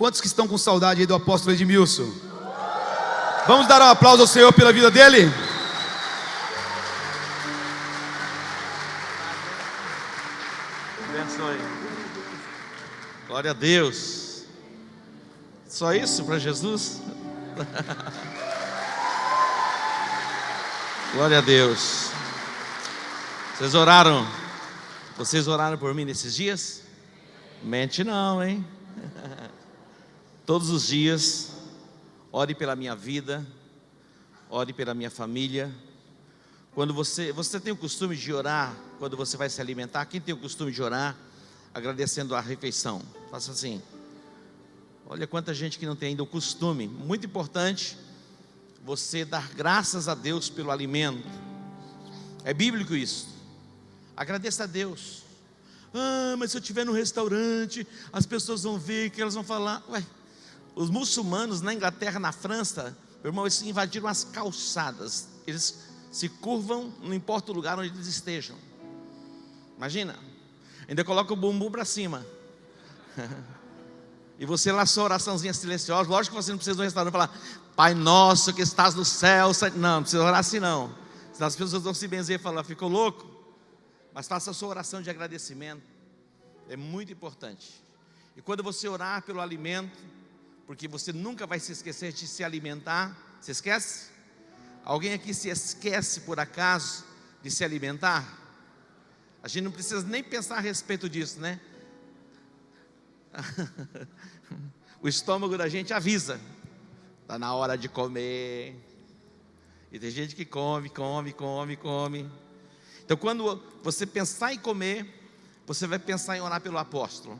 Quantos que estão com saudade aí do apóstolo Edmilson? Vamos dar um aplauso ao Senhor pela vida dele? Abençoe. Glória a Deus. Só isso para Jesus? Glória a Deus. Vocês oraram por mim nesses dias? Mente não, hein? Todos os dias, ore pela minha vida, ore pela minha família. Quando você tem o costume de orar, quando você vai se alimentar, quem tem o costume de orar, agradecendo a refeição? Faça assim. Olha quanta gente que não tem ainda o costume. Muito importante você dar graças a Deus pelo alimento. É bíblico isso. Agradeça a Deus. Mas se eu estiver no restaurante, as pessoas vão ver, que elas vão falar. Ué, os muçulmanos na Inglaterra, na França, meu irmão, eles invadiram as calçadas. Eles se curvam, não importa o lugar onde eles estejam. Imagina, ainda coloca o bumbum para cima. E você lá, sua oraçãozinha silenciosa. Lógico que você não precisa no restaurante falar: Pai nosso que estás no céu. Não precisa orar assim não. Senão as pessoas vão se benzer e falar: ficou louco? Mas faça a sua oração de agradecimento. É muito importante. E quando você orar pelo alimento, porque você nunca vai se esquecer de se alimentar. Se esquece? Alguém aqui se esquece por acaso de se alimentar? A gente não precisa nem pensar a respeito disso, né? O estômago da gente avisa: está na hora de comer. E tem gente que come. Então quando você pensar em comer, você vai pensar em orar pelo apóstolo.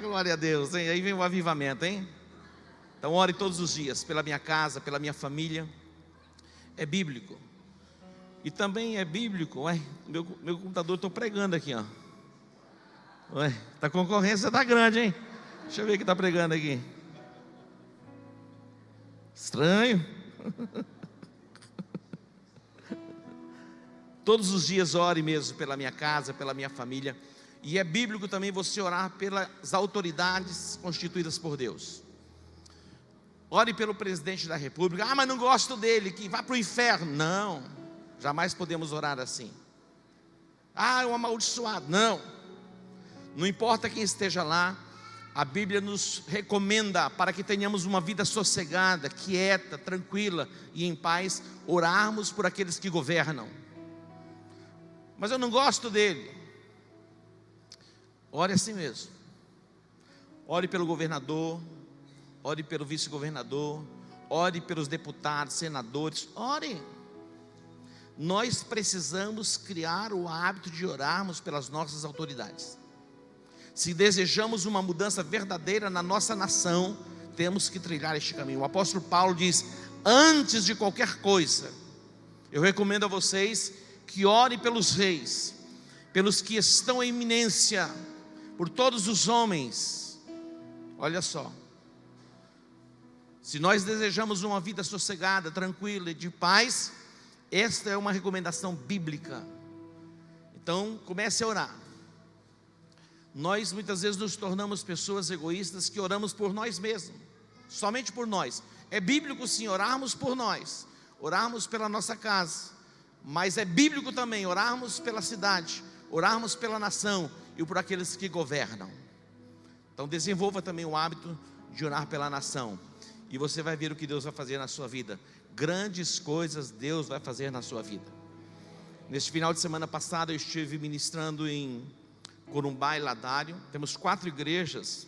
Glória a Deus, hein? Aí vem o avivamento, hein? Então ore todos os dias pela minha casa, pela minha família. É bíblico. E também é bíblico. Meu computador, estou pregando aqui, ó. A concorrência está grande, hein? Deixa eu ver o que está pregando aqui. Estranho. Todos os dias ore mesmo pela minha casa, pela minha família. E é bíblico também você orar pelas autoridades constituídas por Deus. Ore pelo presidente da república. Mas não gosto dele, que vá para o inferno. Não, jamais podemos orar assim. É um amaldiçoado. Não importa quem esteja lá, a Bíblia nos recomenda, para que tenhamos uma vida sossegada, quieta, tranquila e em paz, orarmos por aqueles que governam. Mas eu não gosto dele. Ore assim mesmo. Ore pelo governador, ore pelo vice-governador, ore pelos deputados, senadores, ore. Nós precisamos criar o hábito de orarmos pelas nossas autoridades. Se desejamos uma mudança verdadeira na nossa nação, temos que trilhar este caminho. O apóstolo Paulo diz: antes de qualquer coisa, eu recomendo a vocês que orem pelos reis, pelos que estão em eminência, por todos os homens. Olha só, se nós desejamos uma vida sossegada, tranquila e de paz, esta é uma recomendação bíblica. Então comece a orar. Nós muitas vezes nos tornamos pessoas egoístas que oramos por nós mesmos, somente por nós. É bíblico sim orarmos por nós, orarmos pela nossa casa, mas é bíblico também orarmos pela cidade, orarmos pela nação e por aqueles que governam. Então desenvolva também o hábito de orar pela nação, e você vai ver o que Deus vai fazer na sua vida. Grandes coisas Deus vai fazer na sua vida. Neste final de semana passado eu estive ministrando em Corumbá e Ladário. Temos 4 igrejas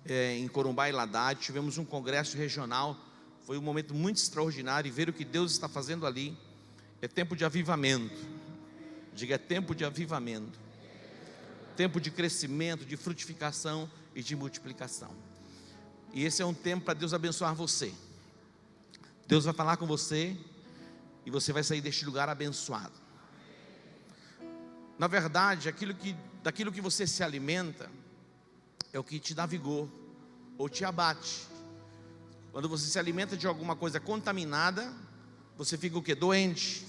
em Corumbá e Ladário. Tivemos um congresso regional. Foi um momento muito extraordinário, e ver o que Deus está fazendo ali. É tempo de avivamento. Diga: é tempo de avivamento. Tempo de crescimento, de frutificação e de multiplicação. E esse é um tempo para Deus abençoar você. Deus vai falar com você, e você vai sair deste lugar abençoado. Na verdade, daquilo que você se alimenta é o que te dá vigor ou te abate. Quando você se alimenta de alguma coisa contaminada, você fica o quê? Doente.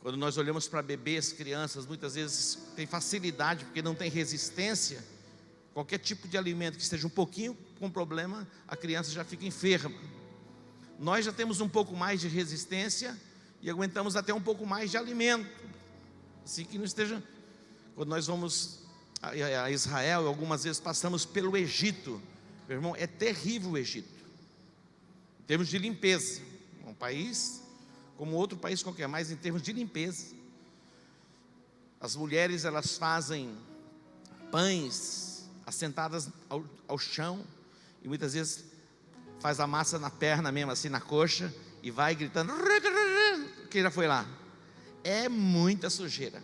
Quando nós olhamos para bebês, crianças, muitas vezes tem facilidade, porque não tem resistência. Qualquer tipo de alimento que esteja um pouquinho com problema, a criança já fica enferma. Nós já temos um pouco mais de resistência e aguentamos até um pouco mais de alimento. Assim que não esteja... Quando nós vamos a Israel, algumas vezes passamos pelo Egito. Meu irmão, é terrível o Egito, em termos de limpeza. Um país como outro país qualquer, mas em termos de limpeza. As mulheres, elas fazem pães assentadas ao chão, e muitas vezes faz a massa na perna mesmo, assim na coxa, e vai gritando. Quem já foi lá? É muita sujeira.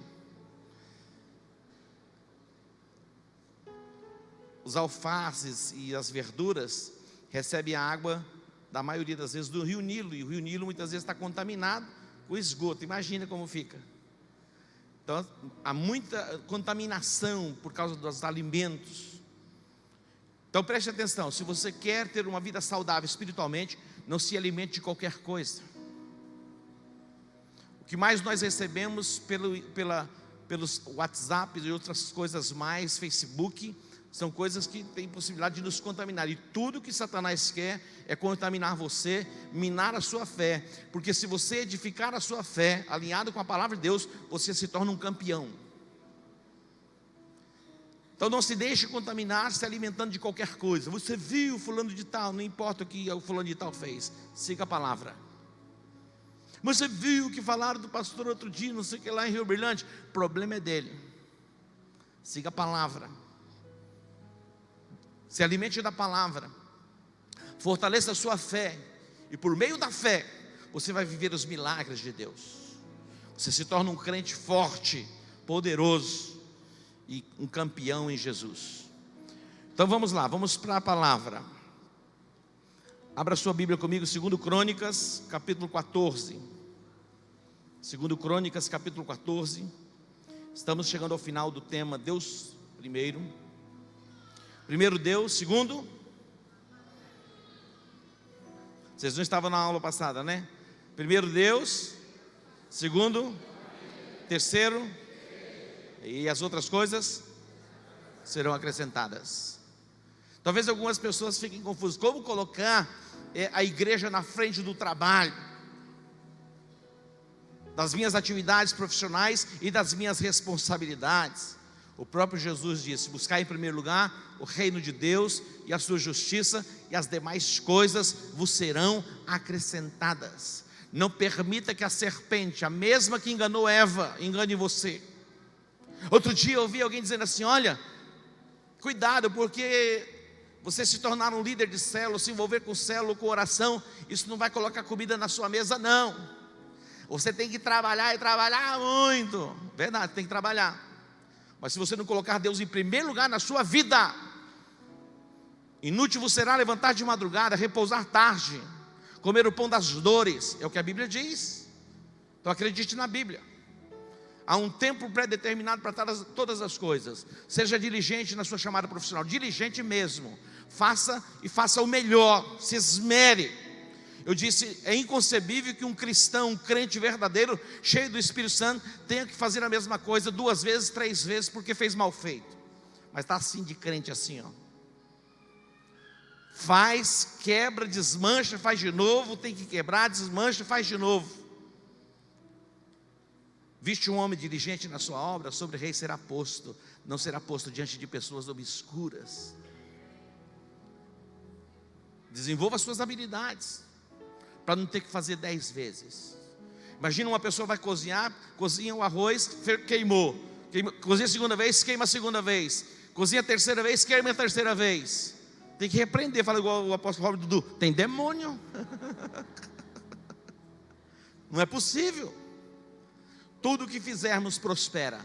Os alfaces e as verduras recebem a água, da maioria das vezes, do rio Nilo, e o rio Nilo muitas vezes está contaminado com esgoto. Imagina como fica. Então há muita contaminação por causa dos alimentos. Então preste atenção, se você quer ter uma vida saudável espiritualmente, não se alimente de qualquer coisa. O que mais nós recebemos pelos WhatsApp e outras coisas mais, Facebook, são coisas que têm possibilidade de nos contaminar. E tudo que Satanás quer é contaminar você, minar a sua fé. Porque se você edificar a sua fé, alinhado com a palavra de Deus, você se torna um campeão. Então não se deixe contaminar se alimentando de qualquer coisa. Você viu fulano de tal, não importa o que o fulano de tal fez, siga a palavra. Você viu o que falaram do pastor outro dia, não sei o que lá em Rio Brilhante, o problema é dele. Siga a palavra. Se alimente da palavra, fortaleça a sua fé, e por meio da fé, você vai viver os milagres de Deus. Você se torna um crente forte, poderoso, e um campeão em Jesus. Então vamos lá, vamos para a palavra. Abra sua Bíblia comigo, 2 Crônicas, capítulo 14. 2 Crônicas, capítulo 14. Estamos chegando ao final do tema Deus primeiro. Primeiro Deus, segundo. Vocês não estavam na aula passada, né? Primeiro Deus, segundo, terceiro, e as outras coisas serão acrescentadas. Talvez algumas pessoas fiquem confusas. Como colocar a igreja na frente do trabalho, das minhas atividades profissionais e das minhas responsabilidades? O próprio Jesus disse: buscar em primeiro lugar o reino de Deus e a sua justiça, e as demais coisas vos serão acrescentadas. Não permita que a serpente, a mesma que enganou Eva, engane você. Outro dia eu ouvi alguém dizendo assim: olha, cuidado, porque você se tornar um líder de célula, se envolver com célula, com oração, isso não vai colocar comida na sua mesa, não. Você tem que trabalhar e trabalhar muito. Verdade, tem que trabalhar. Mas se você não colocar Deus em primeiro lugar na sua vida, inútil vos será levantar de madrugada, repousar tarde, comer o pão das dores. É o que a Bíblia diz. Então acredite na Bíblia. Há um tempo pré-determinado para todas as coisas. Seja diligente na sua chamada profissional, diligente mesmo. Faça e faça o melhor, se esmere. Eu disse, é inconcebível que um cristão, um crente verdadeiro, cheio do Espírito Santo, tenha que fazer a mesma coisa 2 vezes, 3 vezes, porque fez mal feito. Mas está assim de crente assim, ó. Faz, quebra, desmancha, faz de novo, tem que quebrar, desmancha, faz de novo. Viste um homem diligente na sua obra, sobre rei será posto, não será posto diante de pessoas obscuras. Desenvolva as suas habilidades, para não ter que fazer 10 vezes. Imagina uma pessoa vai cozinhar, cozinha o arroz, queimou, cozinha a segunda vez, queima a segunda vez, cozinha a terceira vez, queima a terceira vez. Tem que repreender, fala igual o apóstolo Robert Dudu, tem demônio. Não é possível. Tudo que fizermos prospera.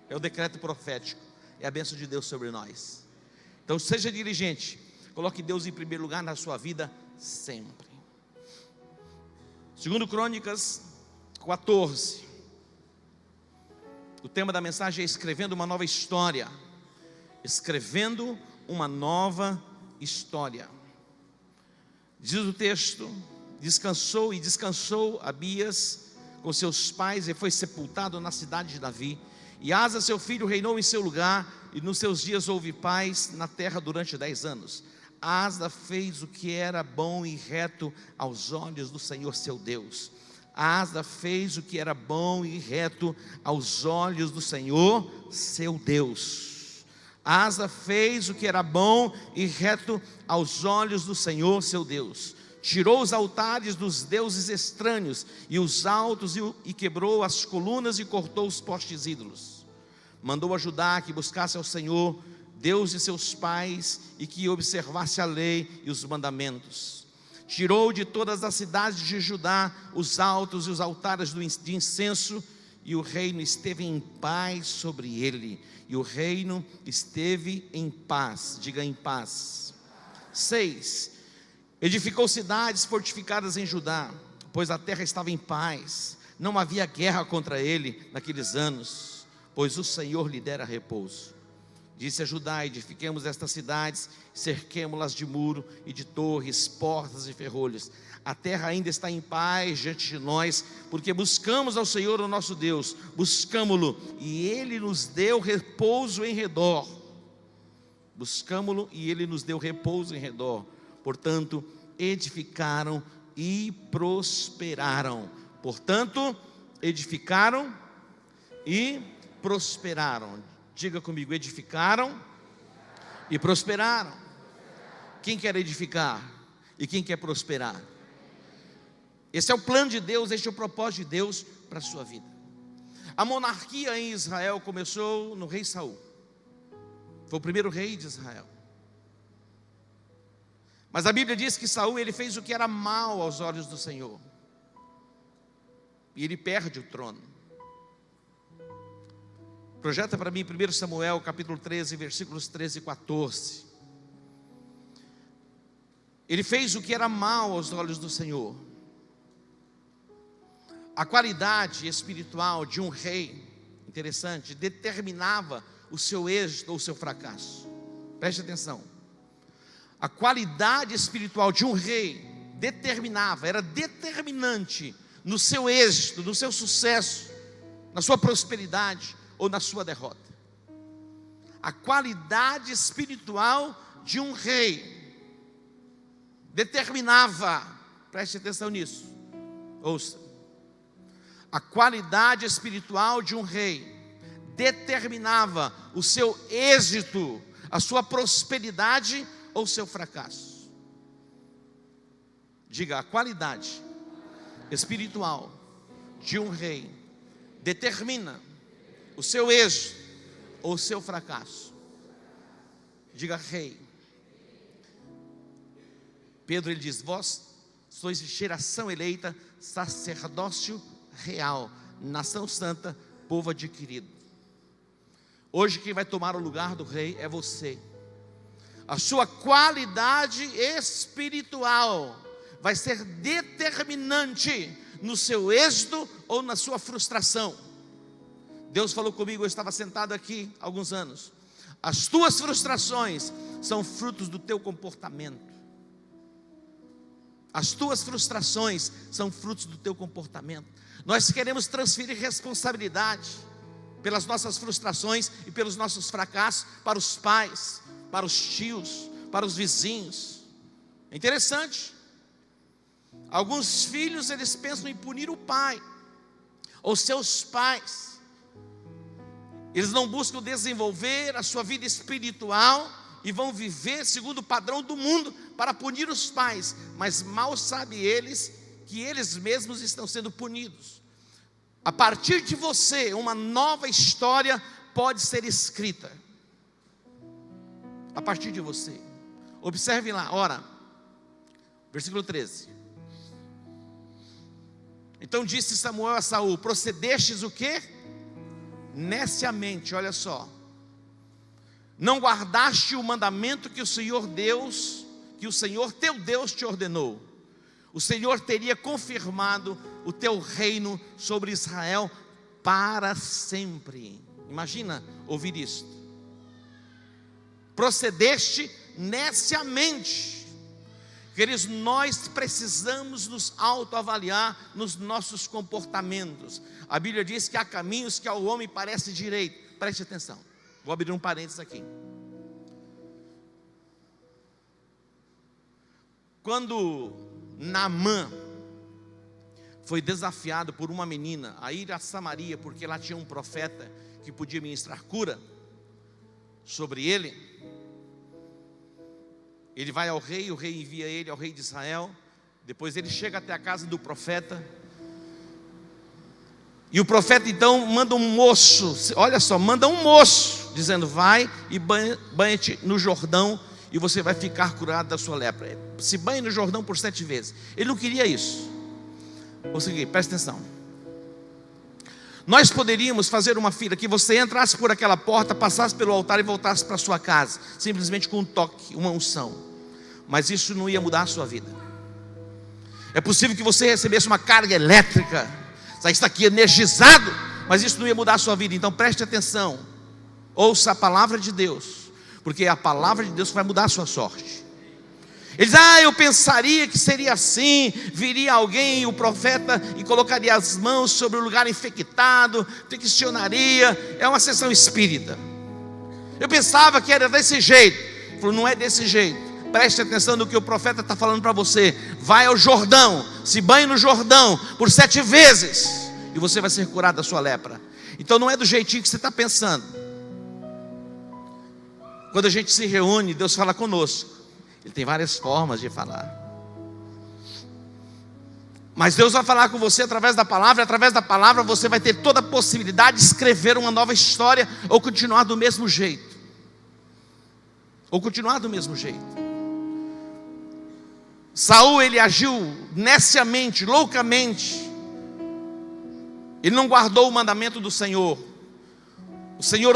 É o decreto profético, é a bênção de Deus sobre nós. Então seja diligente, coloque Deus em primeiro lugar na sua vida sempre. 2 Crônicas 14. O tema da mensagem é escrevendo uma nova história. Escrevendo uma nova história. Diz o texto: descansou Abias com seus pais e foi sepultado na cidade de Davi. E Asa seu filho reinou em seu lugar, e nos seus dias houve paz na terra durante 10 anos. Asa fez o que era bom e reto aos olhos do Senhor seu Deus. Asa fez o que era bom e reto aos olhos do Senhor seu Deus. Asa fez o que era bom e reto aos olhos do Senhor seu Deus. Tirou os altares dos deuses estranhos e os altos e quebrou as colunas e cortou os postes ídolos. Mandou a Judá que buscasse ao Senhor, Deus de seus pais, e que observasse a lei e os mandamentos. Tirou de todas as cidades de Judá os altos e os altares de incenso, e o reino esteve em paz sobre ele. E o reino esteve em paz. Diga, em paz. 6. Edificou cidades fortificadas em Judá, pois a terra estava em paz. Não havia guerra contra ele naqueles anos, pois o Senhor lhe dera repouso. Disse a Judá: edifiquemos estas cidades, cerquemo-las de muro e de torres, portas e ferrolhos. A terra ainda está em paz diante de nós, porque buscamos ao Senhor o nosso Deus, buscamo-lo, e Ele nos deu repouso em redor. Buscamo-lo e Ele nos deu repouso em redor. Portanto, edificaram e prosperaram. Portanto, edificaram e prosperaram. Diga comigo: edificaram e prosperaram. Quem quer edificar e quem quer prosperar? Esse é o plano de Deus, este é o propósito de Deus para a sua vida. A monarquia em Israel começou no rei Saul. Foi o primeiro rei de Israel. Mas a Bíblia diz que Saul, ele fez o que era mal aos olhos do Senhor, e ele perde o trono. Projeta para mim 1 Samuel capítulo 13, versículos 13 e 14. Ele fez o que era mal aos olhos do Senhor. A qualidade espiritual de um rei, interessante, determinava o seu êxito ou o seu fracasso. Preste atenção. A qualidade espiritual de um rei determinava, era determinante no seu êxito, no seu sucesso, na sua prosperidade ou na sua derrota. A qualidade espiritual de um rei determinava, preste atenção nisso, ouça. A qualidade espiritual de um rei determinava o seu êxito, a sua prosperidade ou o seu fracasso. Diga: a qualidade espiritual de um rei determina o seu êxito ou o seu fracasso. Diga: rei. Pedro, ele diz: vós sois geração eleita, sacerdócio real, nação santa, povo adquirido. Hoje quem vai tomar o lugar do rei é você. A sua qualidade espiritual vai ser determinante no seu êxito ou na sua frustração. Deus falou comigo, eu estava sentado aqui há alguns anos. As tuas frustrações são frutos do teu comportamento. As tuas frustrações são frutos do teu comportamento. Nós queremos transferir responsabilidade pelas nossas frustrações e pelos nossos fracassos para os pais, para os tios, para os vizinhos. É interessante. Alguns filhos, eles pensam em punir o pai ou seus pais. Eles não buscam desenvolver a sua vida espiritual e vão viver segundo o padrão do mundo para punir os pais, mas mal sabem eles que eles mesmos estão sendo punidos. A partir de você, uma nova história pode ser escrita. A partir de você. Observe lá, ora, versículo 13. Então disse Samuel a Saul: procedestes o quê? Neciamente, olha só. Não guardaste o mandamento que o Senhor Deus, que o Senhor teu Deus te ordenou. O Senhor teria confirmado o teu reino sobre Israel para sempre. Imagina ouvir isso. Procedeste neciamente. Queridos, nós precisamos nos autoavaliar nos nossos comportamentos. A Bíblia diz que há caminhos que ao homem parece direito. Preste atenção, vou abrir um parênteses aqui. Quando Naamã foi desafiado por uma menina a ir a Samaria, porque lá tinha um profeta que podia ministrar cura sobre ele, ele vai ao rei, o rei envia ele ao rei de Israel. Depois ele chega até a casa do profeta, e o profeta então manda um moço, olha só, manda um moço, dizendo: vai e banha-te no Jordão, e você vai ficar curado da sua lepra. Se banhe no Jordão por 7 vezes. Ele não queria isso. Vou seguir, presta atenção. Nós poderíamos fazer uma fila que você entrasse por aquela porta, passasse pelo altar e voltasse para sua casa, simplesmente com um toque, uma unção. Mas isso não ia mudar a sua vida. É possível que você recebesse uma carga elétrica, saísse daqui energizado, mas isso não ia mudar a sua vida. Então preste atenção, ouça a palavra de Deus, porque é a palavra de Deus que vai mudar a sua sorte. Ele diz: eu pensaria que seria assim, viria alguém, o profeta, e colocaria as mãos sobre o lugar infectado, friccionaria. É uma sessão espírita. Eu pensava que era desse jeito. Ele falou: não é desse jeito. Preste atenção no que o profeta está falando para você. Vai ao Jordão, se banhe no Jordão por 7 vezes, e você vai ser curado da sua lepra. Então não é do jeitinho que você está pensando. Quando a gente se reúne, Deus fala conosco. Ele tem várias formas de falar, mas Deus vai falar com você através da palavra. E através da palavra você vai ter toda a possibilidade de escrever uma nova história, ou continuar do mesmo jeito. Saul, ele agiu neciamente, loucamente. Ele não guardou o mandamento do Senhor. O Senhor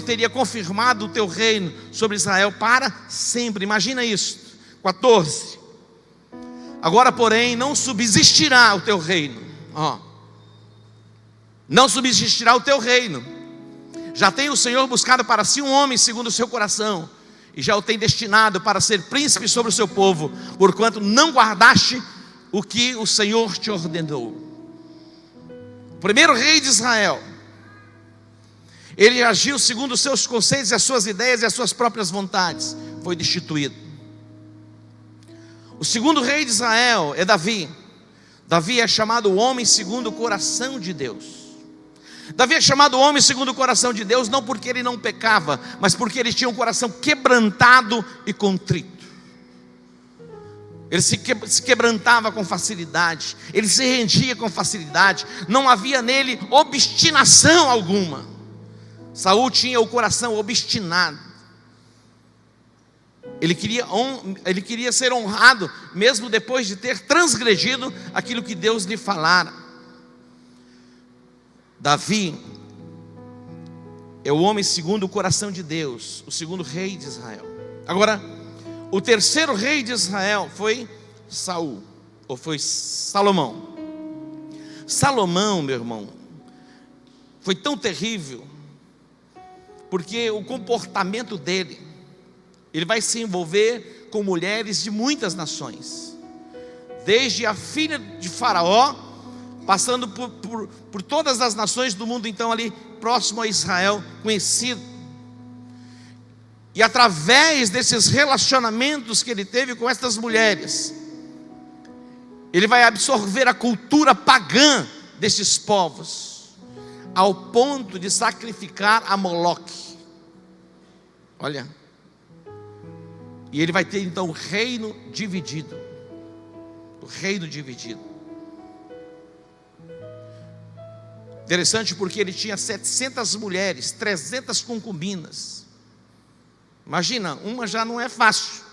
teria confirmado o teu reino sobre Israel para sempre. Imagina isso. 14. Agora, porém, não subsistirá o teu reino. Não subsistirá o teu reino. Já tem o Senhor buscado para si um homem segundo o seu coração, e já o tem destinado para ser príncipe sobre o seu povo, porquanto não guardaste o que o Senhor te ordenou. O primeiro rei de Israel, ele agiu segundo os seus conceitos, as suas ideias e as suas próprias vontades. Foi destituído. O segundo rei de Israel é Davi. Davi é chamado o homem segundo o coração de Deus. Davi é chamado homem segundo o coração de Deus, não porque ele não pecava, mas porque ele tinha um coração quebrantado e contrito. Ele se quebrantava com facilidade, ele se rendia com facilidade, não havia nele obstinação alguma. Saul tinha o coração obstinado. Ele queria ser honrado, mesmo depois de ter transgredido aquilo que Deus lhe falara. Davi é o homem segundo o coração de Deus, o segundo rei de Israel. Agora, o terceiro rei de Israel foi Saul, ou foi Salomão. Salomão, meu irmão, foi tão terrível, porque o comportamento dele, ele vai se envolver com mulheres de muitas nações, desde a filha de Faraó, passando por todas as nações do mundo, então ali próximo a Israel, conhecido. E através desses relacionamentos que ele teve com essas mulheres, ele vai absorver a cultura pagã desses povos, ao ponto de sacrificar a Moloque. Olha, e ele vai ter então o reino dividido. O reino dividido. Interessante, porque ele tinha 700 mulheres, 300 concubinas. Imagina, uma já não é fácil.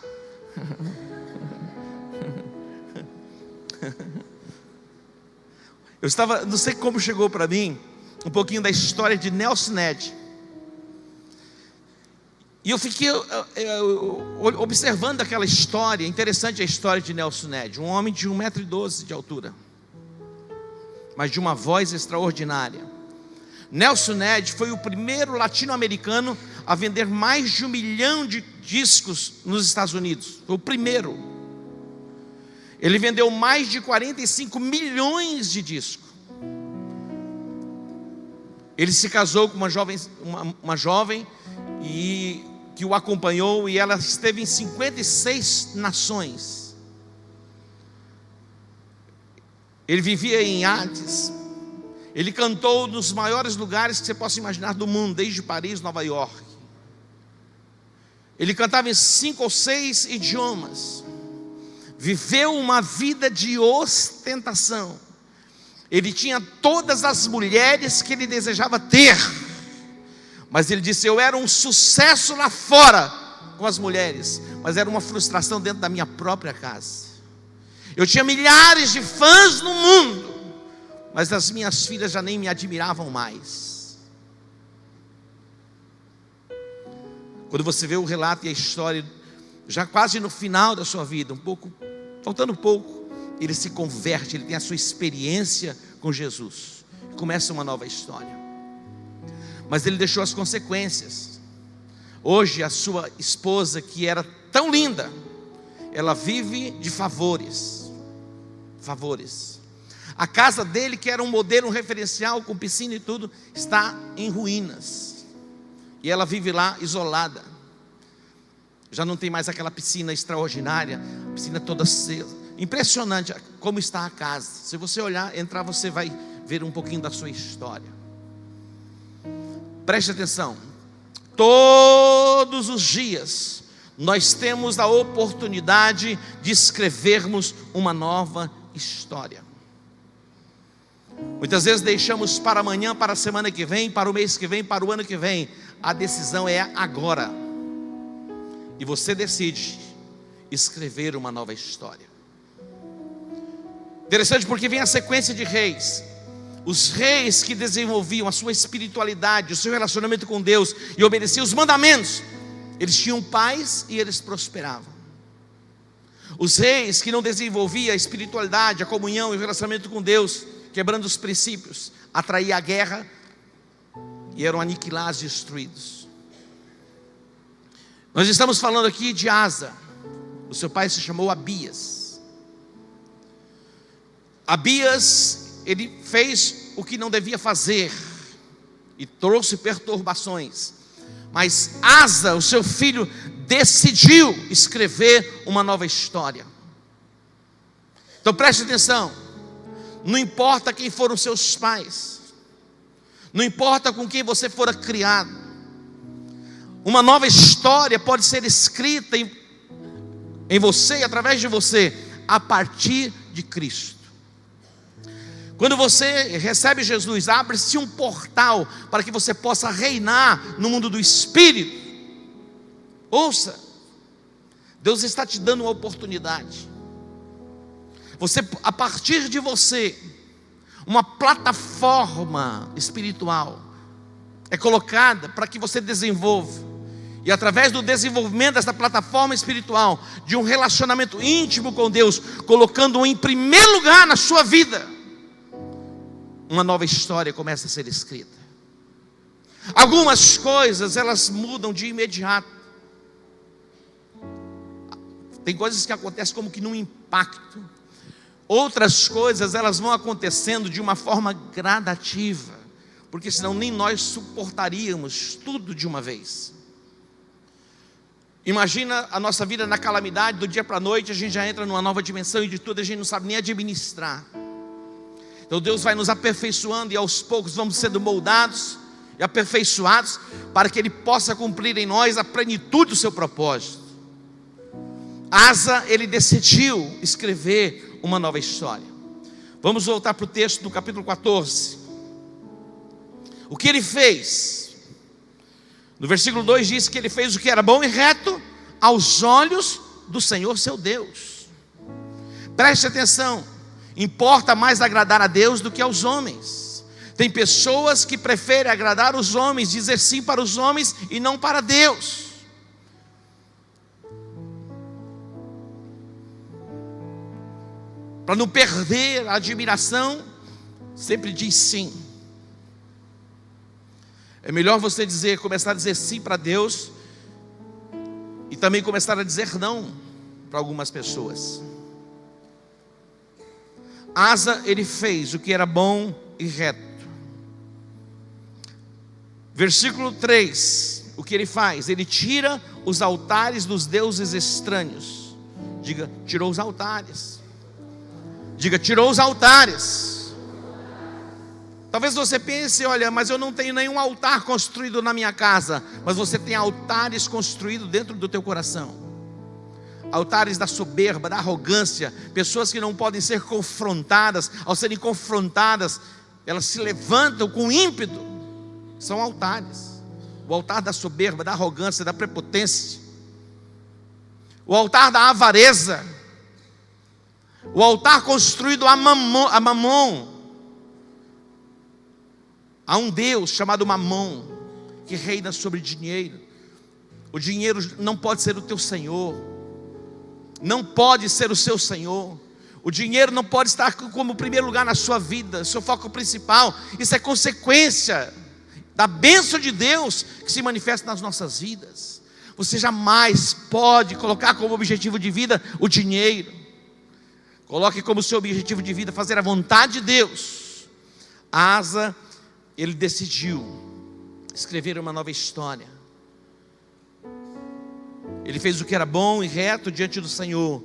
Eu estava, não sei como chegou para mim, um pouquinho da história de Nelson Ned. E eu fiquei observando aquela história. Interessante a história de Nelson Ned, um homem de 1,12 m de altura, mas de uma voz extraordinária. Nelson Ned foi o primeiro latino-americano a vender mais de 1 milhão de discos nos Estados Unidos. Foi o primeiro. Ele vendeu mais de 45 milhões de discos. Ele se casou com uma jovem e que o acompanhou, e ela esteve em 56 nações. Ele vivia em iates. Ele cantou nos maiores lugares que você possa imaginar do mundo, desde Paris, Nova York. Ele cantava em 5 ou 6 idiomas. Viveu uma vida de ostentação. Ele tinha todas as mulheres que ele desejava ter, mas ele disse: eu era um sucesso lá fora com as mulheres, mas era uma frustração dentro da minha própria casa. Eu tinha milhares de fãs no mundo, mas as minhas filhas já nem me admiravam mais. Quando você vê o relato e a história, já quase no final da sua vida, faltando pouco, ele se converte, ele tem a sua experiência com Jesus, começa uma nova história. Mas ele deixou as consequências. Hoje a sua esposa, que era tão linda, ela vive de favores. A casa dele, que era um modelo, um referencial, com piscina e tudo, está em ruínas. E ela vive lá isolada. Já não tem mais aquela piscina extraordinária, piscina toda acesa. Impressionante como está a casa. Se você olhar, entrar, você vai ver um pouquinho da sua história. Preste atenção. Todos os dias nós temos a oportunidade de escrevermos uma nova história. Muitas vezes deixamos para amanhã, para a semana que vem, para o mês que vem, para o ano que vem. A decisão é agora. E você decide escrever uma nova história. Interessante, porque vem a sequência de reis. Os reis que desenvolviam a sua espiritualidade, o seu relacionamento com Deus e obedeciam os mandamentos, eles tinham paz e eles prosperavam. Os reis que não desenvolviam a espiritualidade, a comunhão e o relacionamento com Deus, quebrando os princípios, atraíam a guerra e eram aniquilados e destruídos. Nós estamos falando aqui de Asa. O seu pai se chamou Abias. Abias, ele fez o que não devia fazer e trouxe perturbações. Mas Asa, o seu filho, decidiu escrever uma nova história. Então preste atenção. Não importa quem foram seus pais, não importa com quem você fora criado, uma nova história pode ser escrita em você e através de você, a partir de Cristo. Quando você recebe Jesus, abre-se um portal para que você possa reinar no mundo do Espírito. Ouça, Deus está te dando uma oportunidade. A partir de você, uma plataforma espiritual é colocada para que você desenvolva. E através do desenvolvimento dessa plataforma espiritual, de um relacionamento íntimo com Deus, colocando-o em primeiro lugar na sua vida, uma nova história começa a ser escrita. Algumas coisas, elas mudam de imediato. Tem coisas que acontecem como que num impacto. Outras coisas, elas vão acontecendo de uma forma gradativa, porque senão nem nós suportaríamos tudo de uma vez. Imagina a nossa vida na calamidade, do dia para a noite a gente já entra numa nova dimensão, e de tudo a gente não sabe nem administrar. Então Deus vai nos aperfeiçoando, e aos poucos vamos sendo moldados e aperfeiçoados, para que Ele possa cumprir em nós a plenitude do seu propósito. Asa, ele decidiu escrever uma nova história. Vamos voltar para o texto do capítulo 14. O que ele fez? No versículo 2 diz que ele fez o que era bom e reto aos olhos do Senhor seu Deus. Preste atenção, importa mais agradar a Deus do que aos homens. Tem pessoas que preferem agradar os homens, dizer sim para os homens e não para Deus. Para não perder a admiração, sempre diz sim. É melhor você começar a dizer sim para Deus, e também começar a dizer não para algumas pessoas. Asa, ele fez o que era bom e reto. Versículo 3, o que ele faz? Ele tira os altares dos deuses estranhos. Diga, tirou os altares. Diga, tirou os altares. Talvez você pense, olha, mas eu não tenho nenhum altar construído na minha casa. Mas você tem altares construídos dentro do teu coração. Altares da soberba, da arrogância. Pessoas que não podem ser confrontadas. Ao serem confrontadas, elas se levantam com ímpeto. São altares. O altar da soberba, da arrogância, da prepotência. O altar da avareza. O altar construído a Mamon. Há um Deus chamado Mamon, que reina sobre dinheiro. O dinheiro não pode ser o teu senhor. Não pode ser o seu senhor. O dinheiro não pode estar como primeiro lugar na sua vida, seu foco principal. Isso é consequência da bênção de Deus que se manifesta nas nossas vidas. Você jamais pode colocar como objetivo de vida o dinheiro. Coloque como seu objetivo de vida fazer a vontade de Deus. Asa, ele decidiu escrever uma nova história. Ele fez o que era bom e reto diante do Senhor.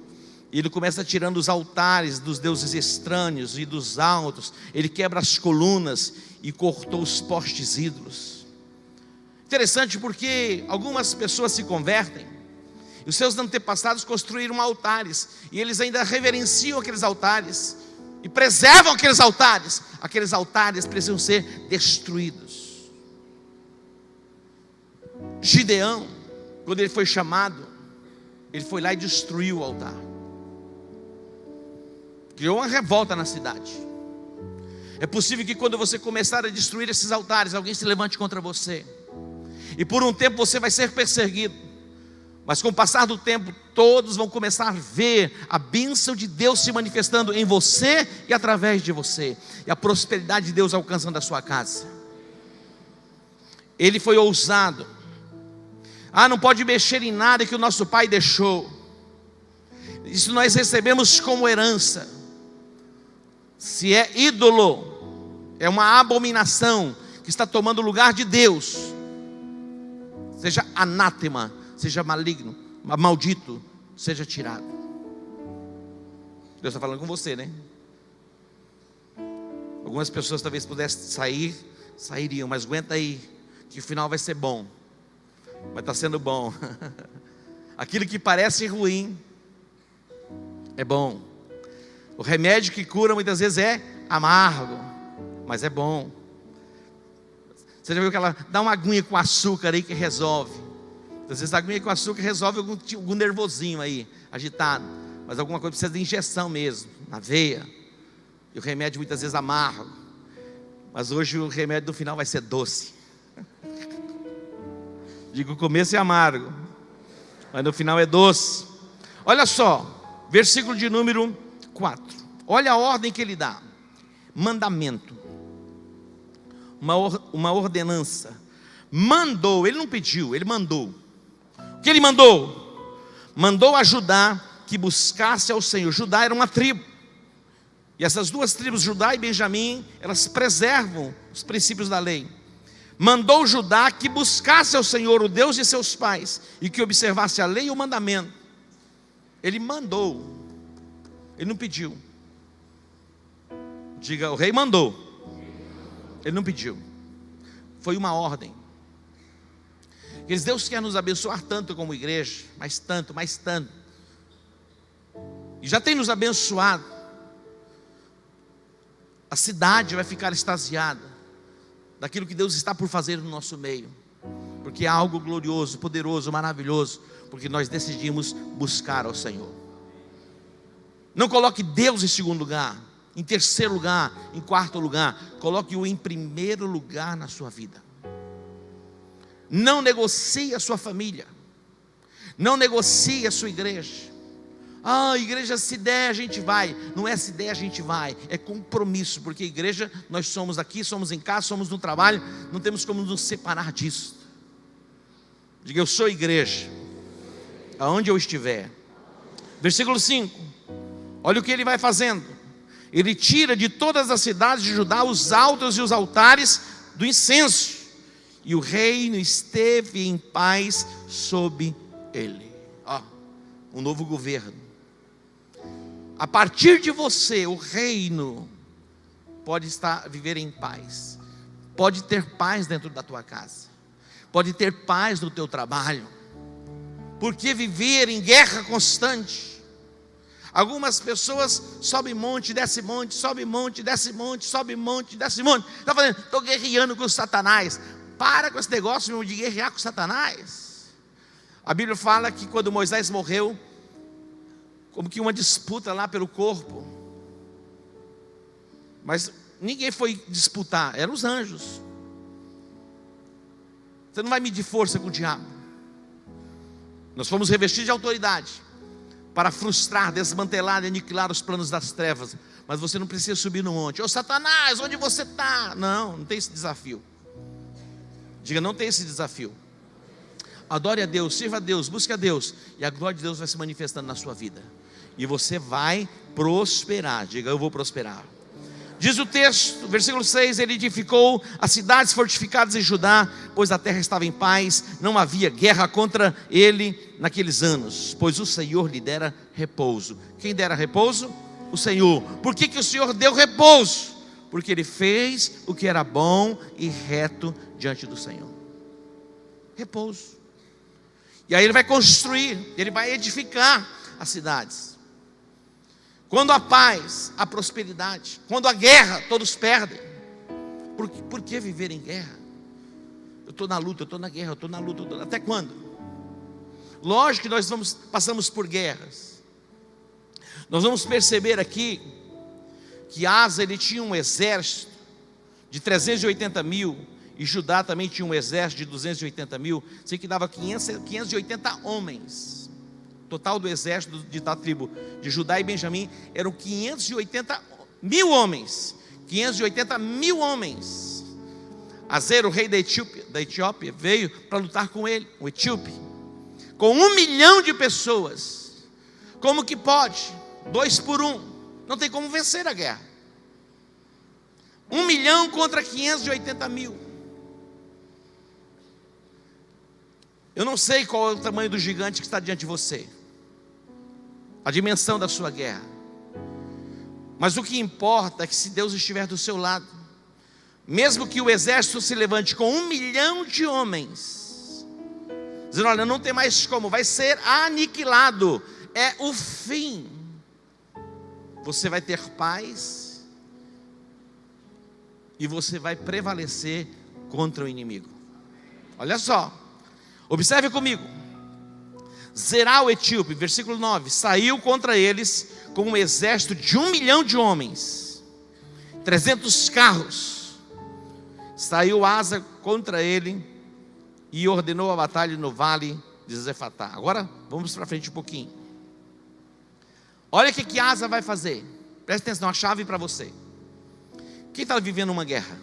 Ele começa tirando os altares dos deuses estranhos e dos altos. Ele quebra as colunas e cortou os postes ídolos. Interessante porque algumas pessoas se convertem e os seus antepassados construíram altares e eles ainda reverenciam aqueles altares e preservam aqueles altares. Aqueles altares precisam ser destruídos. Gideão, quando ele foi chamado, ele foi lá e destruiu o altar. Criou uma revolta na cidade. É possível que quando você começar a destruir esses altares, alguém se levante contra você. E por um tempo você vai ser perseguido. Mas com o passar do tempo, todos vão começar a ver a bênção de Deus se manifestando em você e através de você. E a prosperidade de Deus alcançando a sua casa. Ele foi ousado. Não pode mexer em nada que o nosso pai deixou. Isso nós recebemos como herança. Se é ídolo, é uma abominação que está tomando o lugar de Deus. Seja anátema, seja maligno, maldito, seja tirado. Deus está falando com você, né? Algumas pessoas talvez pudessem sairiam, mas aguenta aí, que o final vai ser bom. Vai estar sendo bom. Aquilo que parece ruim é bom. O remédio que cura muitas vezes é amargo, mas é bom. Você já viu que ela dá uma aguinha com açúcar aí que resolve? Às vezes a aguinha com açúcar resolve algum nervosinho aí, agitado. Mas alguma coisa precisa de injeção mesmo, na veia. E o remédio muitas vezes amargo. Mas hoje o remédio do final vai ser doce. Digo, o começo é amargo, mas no final é doce. Olha só, versículo de número 4. Olha a ordem que ele dá. Mandamento. Uma ordenança. Mandou, ele não pediu, ele mandou. O que ele mandou? Mandou a Judá que buscasse ao Senhor. Judá era uma tribo. E essas duas tribos, Judá e Benjamim, elas preservam os princípios da lei. Mandou Judá que buscasse ao Senhor, o Deus de seus pais, e que observasse a lei e o mandamento. Ele mandou. Ele não pediu. Diga, o rei mandou. Ele não pediu. Foi uma ordem. Deus quer nos abençoar tanto como igreja, mas tanto, mais tanto. E já tem nos abençoado. A cidade vai ficar extasiada daquilo que Deus está por fazer no nosso meio. Porque é algo glorioso, poderoso, maravilhoso. Porque nós decidimos buscar ao Senhor. Não coloque Deus em segundo lugar, em terceiro lugar, em quarto lugar. Coloque-o em primeiro lugar na sua vida. Não negocie a sua família. Não negocie a sua igreja. Igreja, se der a gente vai. Não é se der a gente vai, é compromisso. Porque igreja, nós somos aqui, somos em casa, somos no trabalho. Não temos como nos separar disso. Diga, eu sou igreja, aonde eu estiver. Versículo 5. Olha o que ele vai fazendo. Ele tira de todas as cidades de Judá os altos e os altares do incenso, e o reino esteve em paz sob ele. Um novo governo. A partir de você, o reino pode viver em paz. Pode ter paz dentro da tua casa. Pode ter paz no teu trabalho. Por que viver em guerra constante? Algumas pessoas sobem monte, desce monte, sobe monte, desce monte, sobe monte, desce monte. Está falando, estou guerreando com Satanás. Para com esse negócio, meu, de guerrear com Satanás. A Bíblia fala que quando Moisés morreu, como que uma disputa lá pelo corpo. Mas ninguém foi disputar, eram os anjos. Você não vai medir força com o diabo. Nós fomos revestidos de autoridade para frustrar, desmantelar e aniquilar os planos das trevas. Mas você não precisa subir no monte. Ô Satanás, onde você está? Não tem esse desafio. Diga, não tem esse desafio. Adore a Deus, sirva a Deus, busque a Deus, e a glória de Deus vai se manifestando na sua vida. E você vai prosperar. Diga, eu vou prosperar. Diz o texto, versículo 6, ele edificou as cidades fortificadas em Judá, pois a terra estava em paz, não havia guerra contra ele naqueles anos, pois o Senhor lhe dera repouso. Quem dera repouso? O Senhor. Por que o Senhor deu repouso? Porque ele fez o que era bom e reto diante do Senhor. Repouso. E aí ele vai construir, ele vai edificar as cidades. Quando há paz, há prosperidade. Quando há guerra, todos perdem. Por que viver em guerra? Eu estou na luta, eu estou na guerra, eu estou na luta. Até quando? Lógico que nós passamos por guerras. Nós vamos perceber aqui que Asa, ele tinha um exército de 380 mil, e Judá também tinha um exército de 280 mil, sei que dava 580 homens. Total do exército da tribo de Judá e Benjamim eram 580 mil homens. 580 mil homens. Azer, o rei da Etiópia, veio para lutar com ele, o etíope, com 1 milhão de pessoas. Como que pode? 2 por 1. Não tem como vencer a guerra. 1 milhão contra 580 mil. Eu não sei qual é o tamanho do gigante que está diante de você, a dimensão da sua guerra. Mas o que importa é que se Deus estiver do seu lado, mesmo que o exército se levante com 1 milhão de homens, dizendo, olha, não tem mais como, vai ser aniquilado, é o fim, você vai ter paz e você vai prevalecer contra o inimigo. Olha só, observe comigo. Zerá o etíope, versículo 9, saiu contra eles com um exército de 1 milhão de homens, 300 carros. Saiu Asa contra ele e ordenou a batalha no vale de Zefatá. Agora vamos para frente um pouquinho. Olha o que Asa vai fazer. Presta atenção, uma chave para você. Quem está vivendo uma guerra?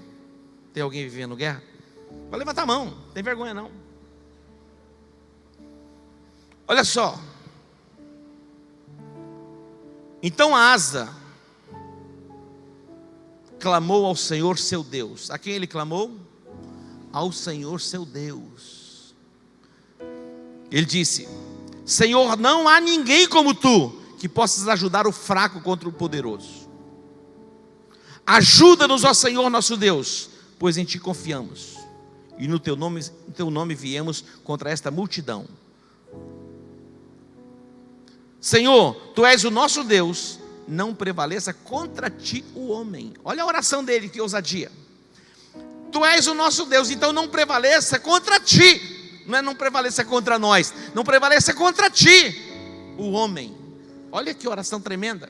Tem alguém vivendo guerra? Vai levantar a mão, não tem vergonha não. Olha só. Então Asa clamou ao Senhor seu Deus. A quem ele clamou? Ao Senhor seu Deus. Ele disse: Senhor, não há ninguém como tu, que possas ajudar o fraco contra o poderoso. Ajuda-nos, ó Senhor nosso Deus, pois em ti confiamos, e no teu nome viemos contra esta multidão. Senhor, tu és o nosso Deus, não prevaleça contra ti o homem. Olha a oração dele, que ousadia. Tu és o nosso Deus, então não prevaleça contra ti. Não prevaleça contra nós, não prevaleça contra ti o homem. Olha que oração tremenda.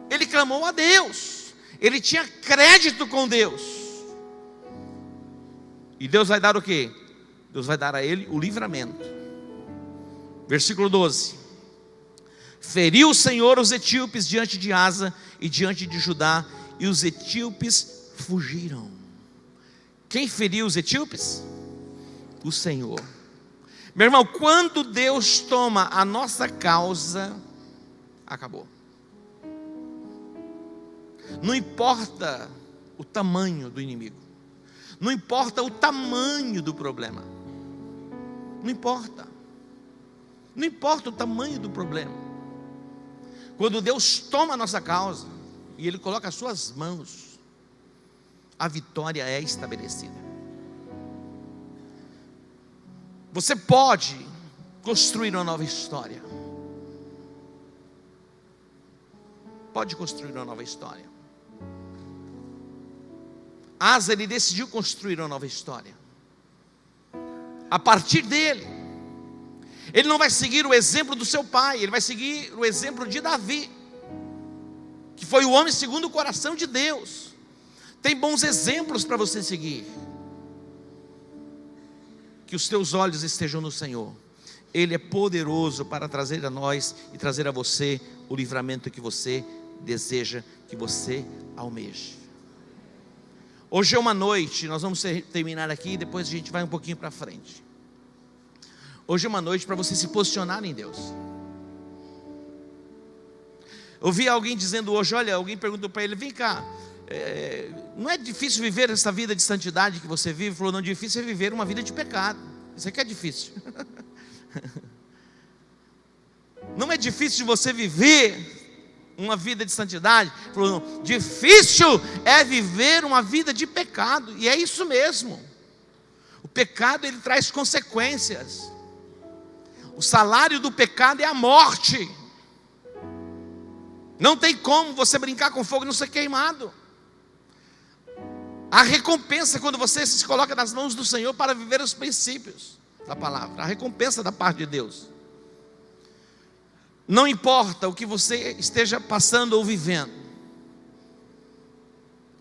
Ele clamou a Deus, ele tinha crédito com Deus. E Deus vai dar o quê? Deus vai dar a ele o livramento. Versículo 12. Feriu o Senhor os etíopes diante de Asa e diante de Judá, e os etíopes fugiram. Quem feriu os etíopes? O Senhor. Meu irmão, quando Deus toma a nossa causa, acabou. Não importa o tamanho do inimigo, não importa o tamanho do problema, não importa o tamanho do problema. Quando Deus toma a nossa causa e Ele coloca as suas mãos, a vitória é estabelecida. Você pode construir uma nova história. Pode construir uma nova história. Asa, ele decidiu construir uma nova história. A partir dele, ele não vai seguir o exemplo do seu pai, ele vai seguir o exemplo de Davi, que foi o homem segundo o coração de Deus. Tem bons exemplos para você seguir. Que os teus olhos estejam no Senhor. Ele é poderoso para trazer a nós e trazer a você o livramento que você deseja, que você almeja. Hoje é uma noite, nós vamos terminar aqui e depois a gente vai um pouquinho para frente. Hoje é uma noite para você se posicionar em Deus. Eu vi alguém dizendo hoje, olha, alguém perguntou para ele, vem cá, não é difícil viver essa vida de santidade que você vive? Ele falou, não, difícil é viver uma vida de pecado. Isso aqui é difícil. Não é difícil de você viver uma vida de santidade? Ele falou, não, difícil é viver uma vida de pecado. E é isso mesmo. O pecado, ele traz consequências. O salário do pecado é a morte. Não tem como você brincar com fogo e não ser queimado. A recompensa quando você se coloca nas mãos do Senhor para viver os princípios da palavra. A recompensa da parte de Deus. Não importa o que você esteja passando ou vivendo.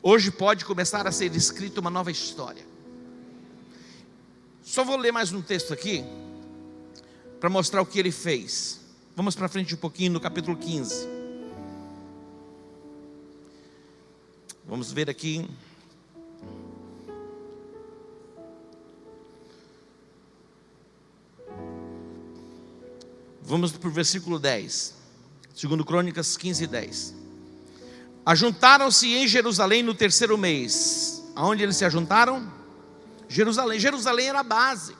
Hoje pode começar a ser escrita uma nova história. Só vou ler mais um texto aqui, para mostrar o que ele fez. Vamos para frente um pouquinho no capítulo 15. Vamos ver aqui. Vamos para o versículo 10. Segundo Crônicas 15, 10. Ajuntaram-se em Jerusalém no terceiro mês. Aonde eles se ajuntaram? Jerusalém. Jerusalém era a base.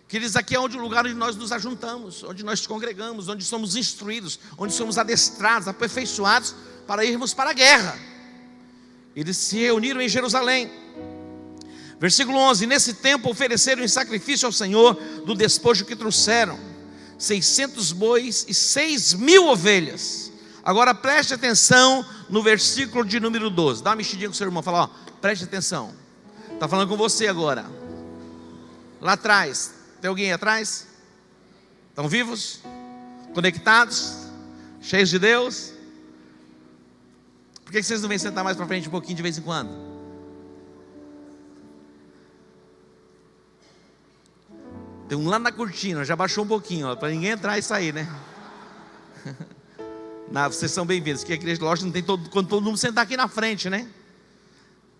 Queridos, aqui é onde o lugar onde nós nos ajuntamos, onde nós congregamos, onde somos instruídos, onde somos adestrados, aperfeiçoados para irmos para a guerra. Eles se reuniram em Jerusalém. Versículo 11. Nesse tempo ofereceram em sacrifício ao Senhor do despojo que trouxeram 600 bois e 6.000 ovelhas. Agora preste atenção no versículo de número 12. Dá uma mexidinha com o seu irmão, fala, ó, preste atenção. Está falando com você agora. Lá atrás, tem alguém atrás? Estão vivos? Conectados? Cheios de Deus? Por que vocês não vêm sentar mais para frente um pouquinho de vez em quando? Tem um lá na cortina, já baixou um pouquinho, para ninguém entrar e sair, né? Não, vocês são bem-vindos, que a igreja, lógico, não tem quando todo mundo sentar aqui na frente, né?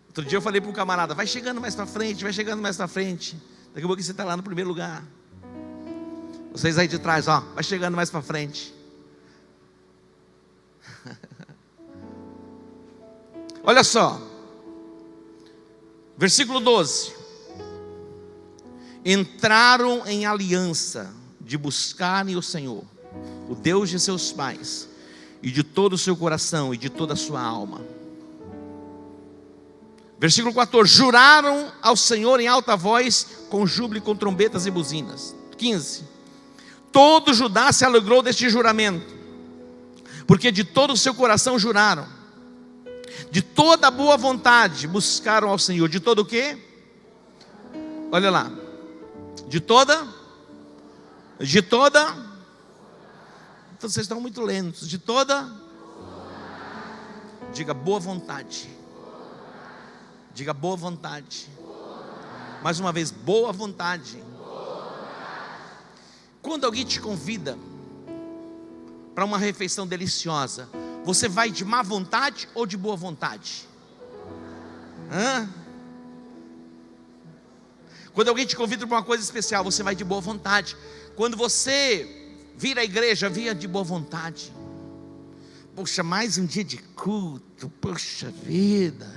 Outro dia eu falei para um camarada, vai chegando mais para frente, vai chegando mais para frente. Daqui a pouco você está lá no primeiro lugar. Vocês aí de trás, ó, vai chegando mais para frente. Olha só, versículo 12. Entraram em aliança de buscarem o Senhor, o Deus de seus pais, e de todo o seu coração e de toda a sua alma. Versículo 14. Juraram ao Senhor em alta voz, com júbilo, com trombetas e buzinas. 15. Todo Judá se alegrou deste juramento, porque de todo o seu coração juraram, de toda a boa vontade buscaram ao Senhor. De todo o quê? Olha lá. De toda. Então vocês estão muito lentos. De toda. Diga boa vontade. Diga boa vontade. Mais uma vez, boa vontade. Quando alguém te convida para uma refeição deliciosa, você vai de má vontade ou de boa vontade? Quando alguém te convida para uma coisa especial, você vai de boa vontade. Quando você vir à igreja, via de boa vontade. Poxa, mais um dia de culto, poxa vida,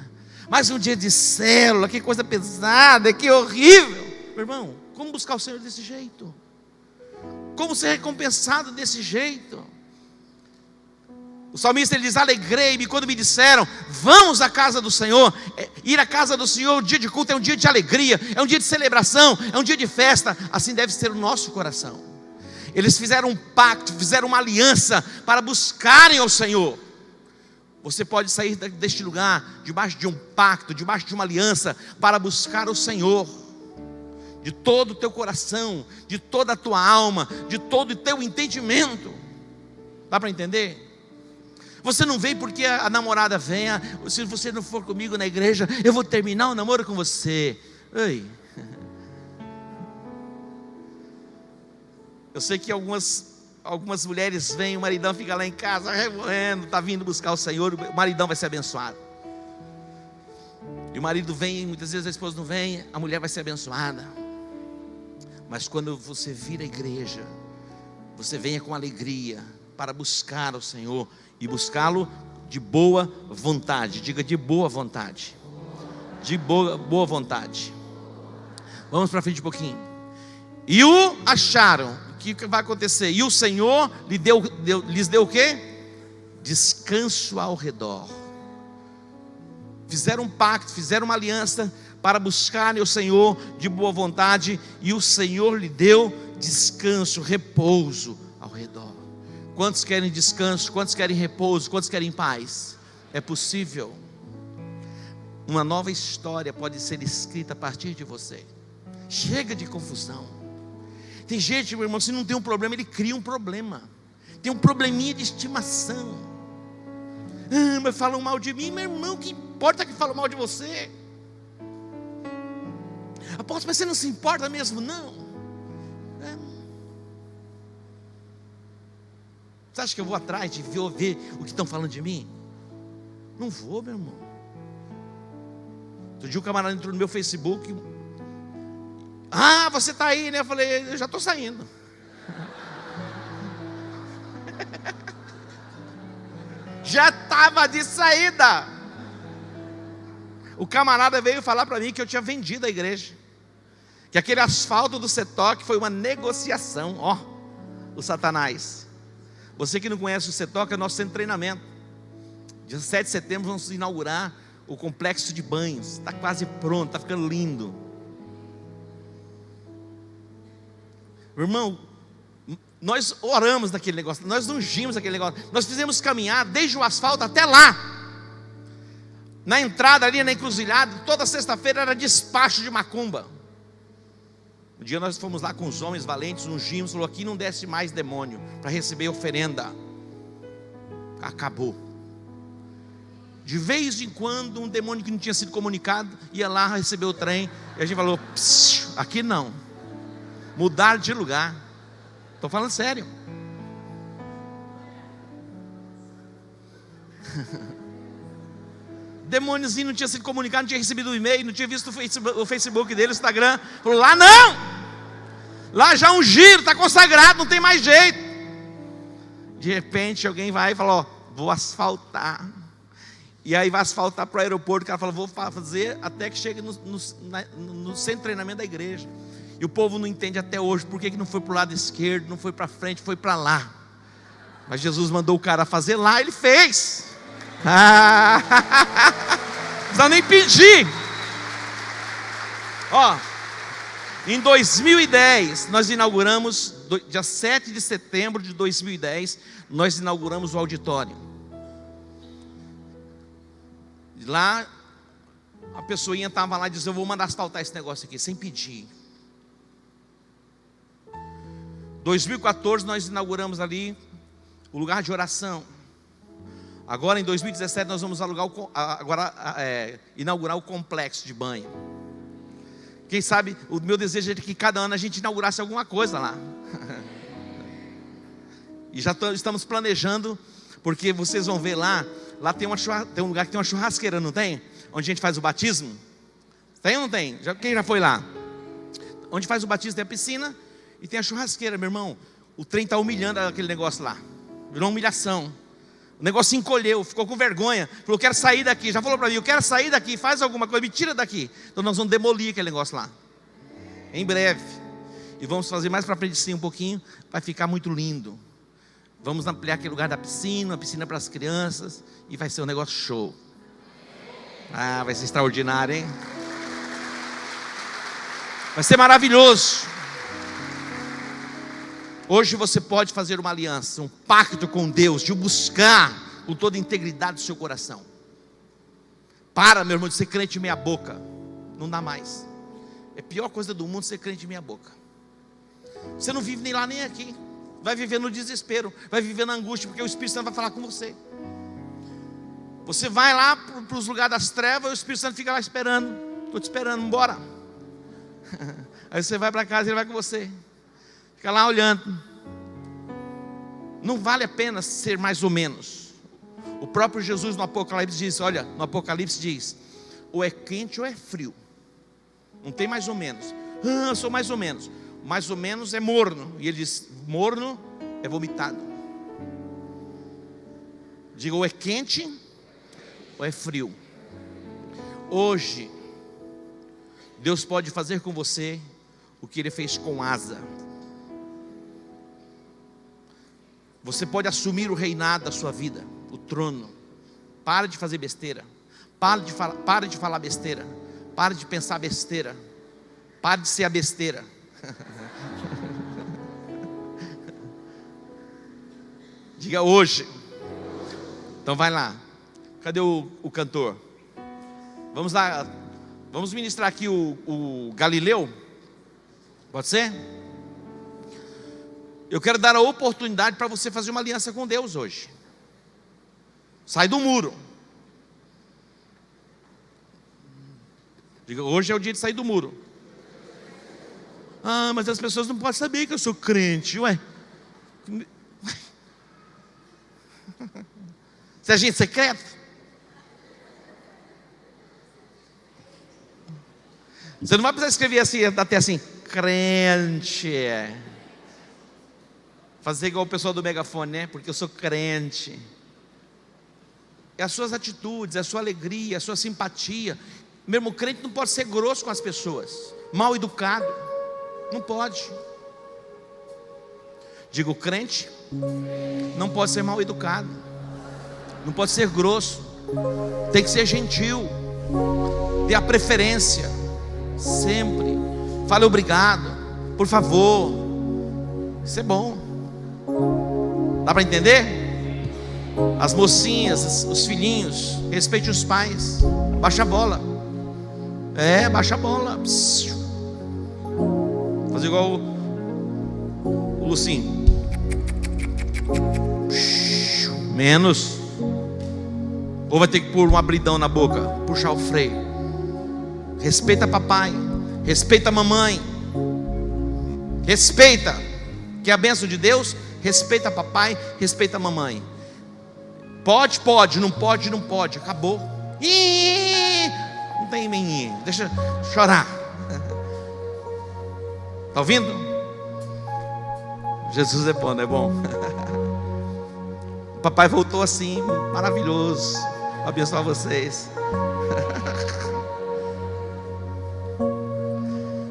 mais um dia de célula, que coisa pesada, que horrível. Meu irmão, como buscar o Senhor desse jeito? Como ser recompensado desse jeito? O salmista ele diz: alegrei-me quando me disseram, vamos à casa do Senhor. Ir à casa do Senhor, um dia de culto é um dia de alegria, é um dia de celebração, é um dia de festa. Assim deve ser o nosso coração. Eles fizeram um pacto, fizeram uma aliança para buscarem ao Senhor. Você pode sair deste lugar, debaixo de um pacto, debaixo de uma aliança, para buscar o Senhor, de todo o teu coração, de toda a tua alma, de todo o teu entendimento. Dá para entender? Você não vem porque a namorada venha. Se você não for comigo na igreja, eu vou terminar o namoro com você. Ei. Eu sei que algumas mulheres vêm, o maridão fica lá em casa remoendo, está vindo buscar o Senhor, o maridão vai ser abençoado. E o marido vem, muitas vezes a esposa não vem, a mulher vai ser abençoada. Mas quando você vir à igreja, você venha com alegria para buscar o Senhor e buscá-lo de boa vontade. Diga: de boa vontade. De boa vontade. Vamos para frente um pouquinho. E o acharam. O que vai acontecer? E o Senhor lhes deu o quê? Descanso ao redor. Fizeram um pacto, fizeram uma aliança para buscarem o Senhor de boa vontade, e o Senhor lhe deu descanso, repouso ao redor. Quantos querem descanso? Quantos querem repouso? Quantos querem paz? É possível. Uma nova história pode ser escrita a partir de você. Chega de confusão. Tem gente, meu irmão, se não tem um problema, ele cria um problema. Tem um probleminha de estimação. Mas falam mal de mim, meu irmão, que importa que falam mal de você? Apóstolo, mas você não se importa mesmo, não? Você acha que eu vou atrás de ver o que estão falando de mim? Não vou, meu irmão. Outro dia um camarada entrou no meu Facebook. Você está aí, né? Eu falei: eu já estou saindo. Já estava de saída. O camarada veio falar para mim que eu tinha vendido a igreja, que aquele asfalto do Setoc foi uma negociação. O Satanás. Você que não conhece o Setoc, é nosso centro de treinamento. Dia 7 de setembro vamos inaugurar o complexo de banhos. Está quase pronto, está ficando lindo. Irmão, nós oramos naquele negócio, nós ungimos aquele negócio, nós fizemos caminhar desde o asfalto até lá. Na entrada ali na encruzilhada, toda sexta-feira era despacho de macumba. Um dia nós fomos lá com os homens valentes, ungimos, falou: aqui não desce mais demônio para receber oferenda. Acabou. De vez em quando um demônio que não tinha sido comunicado ia lá receber o trem, e a gente falou: aqui não. Mudar de lugar. Estou falando sério. Demôniozinho não tinha sido comunicado, não tinha recebido o e-mail, não tinha visto o Facebook dele, o Instagram. Falou: lá não. Lá já um giro, está consagrado, não tem mais jeito. De repente alguém vai e fala: vou asfaltar. E aí vai asfaltar para o aeroporto. O cara fala: vou fazer até que chegue no centro de treinamento da igreja. E o povo não entende até hoje por que não foi para o lado esquerdo, não foi para frente, foi para lá. Mas Jesus mandou o cara fazer lá, ele fez. Não precisa nem pedir. Em 2010, nós inauguramos, dia 7 de setembro de 2010, nós inauguramos o auditório. Lá, a pessoinha estava lá e disse: eu vou mandar asfaltar esse negócio aqui, sem pedir. 2014 nós inauguramos ali o lugar de oração. Agora em 2017 nós vamos inaugurar o complexo de banho. Quem sabe, o meu desejo é que cada ano a gente inaugurasse alguma coisa lá. E já estamos planejando, porque vocês vão ver lá tem um lugar que tem uma churrasqueira, não tem? Onde a gente faz o batismo. Tem ou não tem? Quem já foi lá? Onde faz o batismo tem a piscina e tem a churrasqueira, meu irmão. O trem está humilhando aquele negócio lá. Virou uma humilhação. O negócio encolheu, ficou com vergonha. Falou, eu quero sair daqui. Já falou para mim, eu quero sair daqui, faz alguma coisa, me tira daqui. Então nós vamos demolir aquele negócio lá. Em breve. E vamos fazer mais para frente sim um pouquinho. Vai ficar muito lindo. Vamos ampliar aquele lugar da piscina, uma piscina para as crianças. E vai ser um negócio show. Ah, vai ser extraordinário, hein? Vai ser maravilhoso. Hoje você pode fazer uma aliança, um pacto com Deus, de o buscar com toda a integridade do seu coração. Para, meu irmão, de ser crente meia boca. Não dá mais. É a pior coisa do mundo ser crente meia boca. Você não vive nem lá nem aqui. Vai viver no desespero, vai viver na angústia, porque o Espírito Santo vai falar com você. Você vai lá para os lugares das trevas, e o Espírito Santo fica lá esperando. Estou te esperando, bora. Aí você vai para casa e ele vai com você. Fica lá olhando. Não vale a pena ser mais ou menos. O próprio Jesus no Apocalipse diz, olha, no Apocalipse diz, ou é quente ou é frio. Não tem mais ou menos. Eu sou mais ou menos. Mais ou menos é morno. E ele diz, morno é vomitado. Diga, ou é quente ou é frio. Hoje Deus pode fazer com você o que Ele fez com Asa. Você pode assumir o reinado da sua vida, o trono. Para de fazer besteira. Para de falar besteira. Para de pensar besteira. Para de ser a besteira. Diga hoje. Então vai lá. Cadê o cantor? Vamos lá. Vamos ministrar aqui o Galileu. Pode ser? Eu quero dar a oportunidade para você fazer uma aliança com Deus hoje. Sai do muro. Diga, hoje é o dia de sair do muro. Ah, mas as pessoas não podem saber que eu sou crente. Ué. Você é agente secreto? Você não vai precisar escrever assim, até assim, crente. Fazer igual o pessoal do megafone, né? Porque eu sou crente. É as suas atitudes, é a sua alegria, a sua simpatia. Mesmo o crente não pode ser grosso com as pessoas, mal educado. Não pode. Digo, o crente não pode ser mal educado, não pode ser grosso, tem que ser gentil, ter a preferência, sempre. Fale obrigado, por favor. Isso é bom. Dá para entender? As mocinhas, os filhinhos, respeite os pais. Baixa a bola. Baixa a bola. Fazer igual o Lucinho. Menos. Ou vai ter que pôr um abridão na boca, puxar o freio. Respeita papai, respeita mamãe. Respeita. Que é a bênção de Deus. Respeita papai, respeita mamãe. Pode, não pode, não pode. Acabou. Não tem nem. Deixa chorar. Está ouvindo? Jesus é bom, não é bom? O papai voltou assim, maravilhoso. Vou abençoar vocês.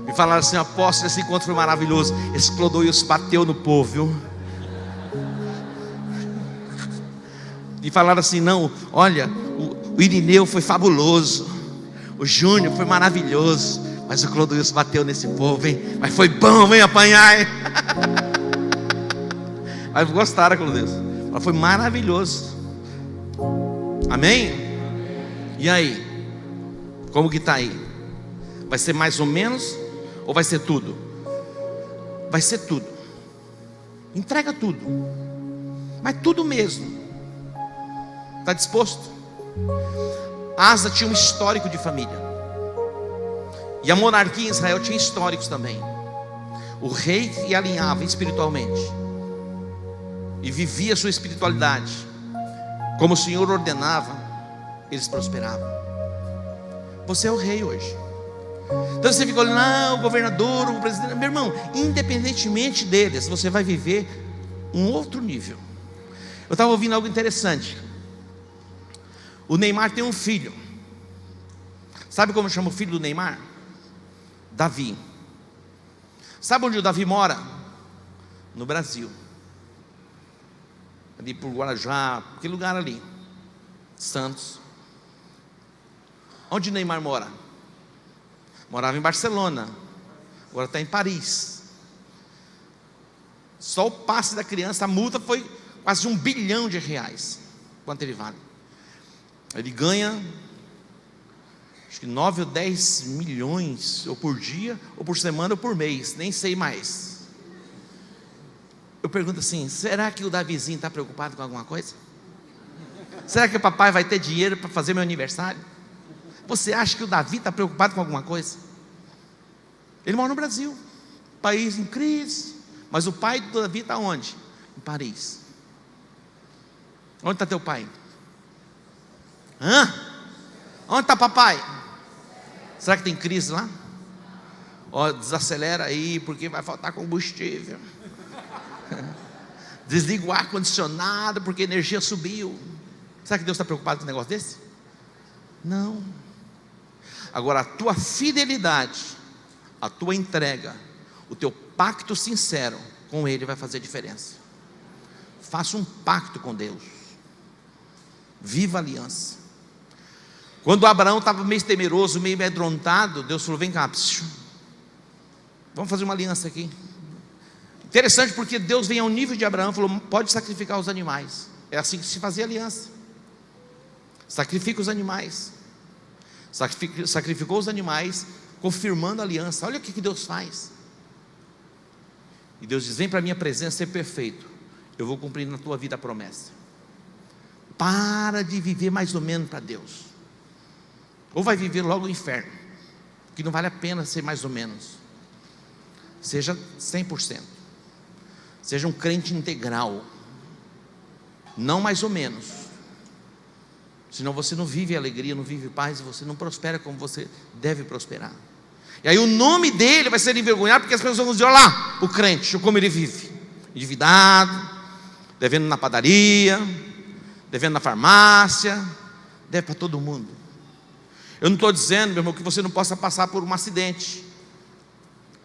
Me falaram assim, apóstolo, esse encontro foi maravilhoso. Esse Clodoilson bateu no povo, viu? E falaram assim, não, olha, o Irineu foi fabuloso, o Júnior foi maravilhoso, mas o Clodoilson bateu nesse povo, hein? Mas foi bom, hein, apanhar, hein? Mas gostaram, Clodoilson. Mas foi maravilhoso. Amém? E aí? Como que está aí? Vai ser mais ou menos? Ou vai ser tudo? Vai ser tudo. Entrega tudo. Mas tudo mesmo. Está disposto? Asa tinha um histórico de família. E a monarquia em Israel tinha históricos também. O rei que alinhava espiritualmente e vivia a sua espiritualidade como o Senhor ordenava, eles prosperavam. Você é o rei hoje. Então você fica olhando, o governador, o presidente. Meu irmão, independentemente deles, você vai viver um outro nível. Eu estava ouvindo algo interessante. O Neymar tem um filho. Sabe como chama o filho do Neymar? Davi. Sabe onde o Davi mora? No Brasil. Ali por Guarujá, aquele lugar ali. Santos. Onde o Neymar mora? Morava em Barcelona. Agora está em Paris. Só o passe da criança, a multa foi quase R$1 bilhão. Quanto ele vale? Ele ganha, acho que 9 ou 10 milhões, ou por dia, ou por semana, ou por mês, nem sei mais. Eu pergunto assim: será que o Davizinho está preocupado com alguma coisa? Será que o papai vai ter dinheiro para fazer meu aniversário? Você acha que o Davi está preocupado com alguma coisa? Ele mora no Brasil, país em crise. Mas o pai do Davi está onde? Em Paris. Onde está teu pai? Onde está papai? Será que tem crise lá? Ó, desacelera aí, porque vai faltar combustível. Desliga o ar-condicionado, porque a energia subiu. Será que Deus está preocupado com um negócio desse? Não. Agora, a tua fidelidade, a tua entrega, o teu pacto sincero com Ele vai fazer diferença. Faça um pacto com Deus. Viva a aliança. Quando Abraão estava meio temeroso, meio amedrontado, Deus falou: vem cá, vamos fazer uma aliança aqui. Interessante, porque Deus vem ao nível de Abraão e falou: pode sacrificar os animais. É assim que se fazia aliança. Sacrifica os animais. Sacrificou os animais, confirmando a aliança. Olha o que Deus faz. E Deus diz: vem para a minha presença ser perfeito, eu vou cumprir na tua vida a promessa. Para de viver mais ou menos para Deus, ou vai viver logo o inferno, que não vale a pena ser mais ou menos. Seja 100%, seja um crente integral, não mais ou menos, senão você não vive alegria, não vive paz, e você não prospera como você deve prosperar. E aí o nome dele vai ser envergonhado, porque as pessoas vão dizer: olha lá, o crente, como ele vive, endividado, devendo na padaria, devendo na farmácia, deve para todo mundo. Eu não estou dizendo, meu irmão, que você não possa passar por um acidente.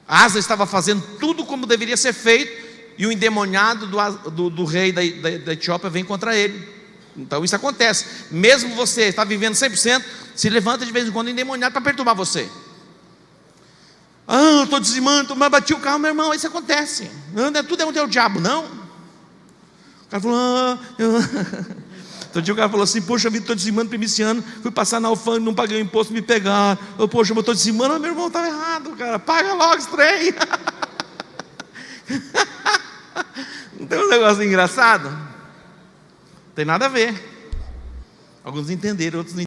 Asa estava fazendo tudo como deveria ser feito, e o endemoniado do rei da Etiópia vem contra ele. Então isso acontece. Mesmo você está vivendo 100%, se levanta de vez em quando endemoniado para perturbar você. Eu estou dizimando, mas bati o carro, meu irmão. Isso acontece. Tudo é o diabo, não. O cara falou: Outro dia o cara falou assim: poxa vida, estou dizimando primiciano, fui passar na alfândega, não paguei o imposto, me pegaram. Poxa, eu estou dizimando, meu irmão, estava errado, cara. Paga logo esse trem. Não tem um negócio engraçado? Não tem nada a ver. Alguns entenderam, outros não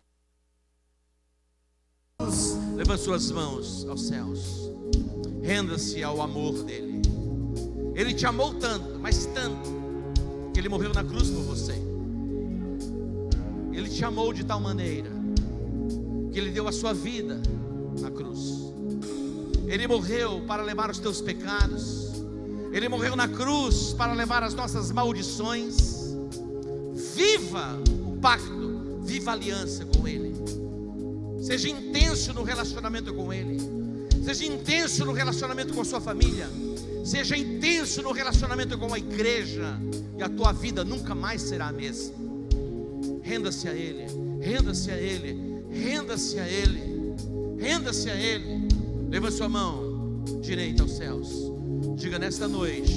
entenderam. Levante suas mãos aos céus. Renda-se ao amor dele. Ele te amou tanto, mas tanto, que ele morreu na cruz por você. Ele te amou de tal maneira que ele deu a sua vida na cruz. Ele morreu para levar os teus pecados. Ele morreu na cruz para levar as nossas maldições. Viva o pacto, viva a aliança com ele. Seja intenso no relacionamento com ele. Seja intenso no relacionamento com a sua família. Seja intenso no relacionamento com a igreja, e a tua vida nunca mais será a mesma. Renda-se a ele, renda-se a ele, renda-se a ele, renda-se a ele. Levante sua mão direita aos céus. Diga: nesta noite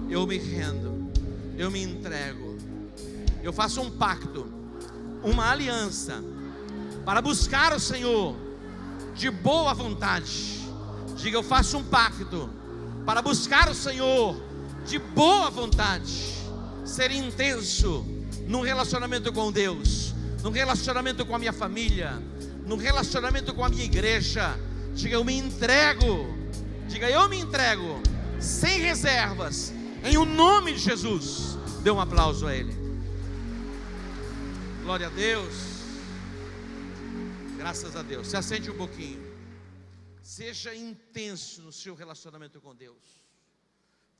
eu me rendo, eu me entrego, eu faço um pacto, uma aliança, para buscar o Senhor de boa vontade. Diga: eu faço um pacto para buscar o Senhor de boa vontade. Ser intenso num relacionamento com Deus, num relacionamento com a minha família, num relacionamento com a minha igreja. Diga: eu me entrego. Diga: eu me entrego, sem reservas, em o nome de Jesus. Dê um aplauso a ele. Glória a Deus. Graças a Deus. Se assente um pouquinho. Seja intenso no seu relacionamento com Deus.